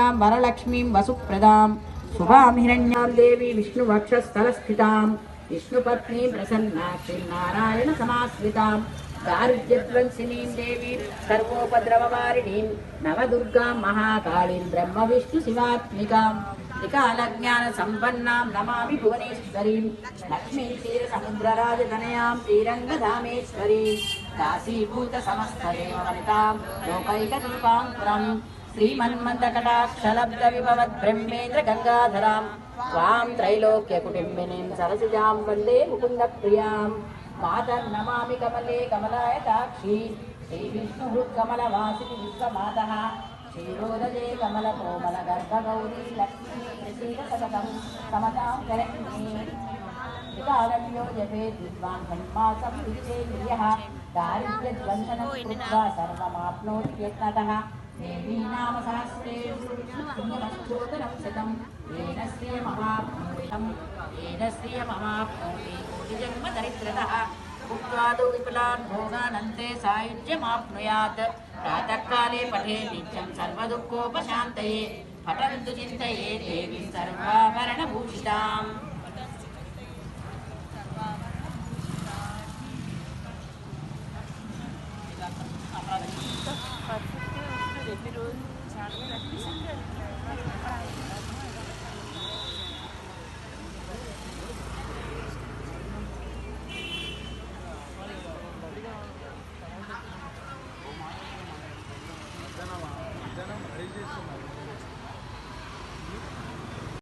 शरण्यां वरलक्ष्मीं वसुप्रदां शुभां हिरण्यां देवी विष्णुवक्षस्थलस्थितां विष्णुपत्नीं प्रसन्नाक्षीं नारायणसमाश्रितां दारिद्र्यध्वंसिनीं देवीं सर्वोपद्रववारिणीं नवदुर्गां महाकालीं ब्रह्मविष्णुशिवात्मिकां त्रिकालज्ञानसम्पन्नां नमामि भुवनेश्वरीं लक्ष्मीं क्षीरसमुद्रराजतनयां श्रीरङ्गधामेश्वरीं दासीभूतसमस्तदेववनितां लोकैकदीपाङ्कुरम् श्रीमन्मन्दकटाक्षलब्धविभवद्ब्रह्मेन्द्रगङ्गाधरां त्वां त्रैलोक्यकुटुम्बिनीं सरसिजां वन्दे मुकुन्दप्रियां मातर्नमामि कमले कमलायताक्षी श्रीविष्णुहृत्कमलवासिनि विश्वमातः क्षीरोदये कमलकोमलगर्भगौरी लक्ष्मी श्रीरसततं समतां शरण्ये त्रिकालज्ञो जपेत् विद्वान् षण्मासं विद्येन्द्रियः दारिद्र्यध्वंसनं कृत्वा सर्वमाप्नोति यत्नतः देवी नाम सहस्रेषु पुण्यमस्तोतरं शतं येन श्रियमवाप्नोति कोटिजन्मदरिद्रतः भुक्त्वा तु विपुलान् भोगानन्ते सायुज्यमाप्नुयात् प्रातःकाले पठे नित्यं सर्वदुःखोपशान्तये पठन्तु चिन्तये देवीं सर्वाभरणभूषिताम्।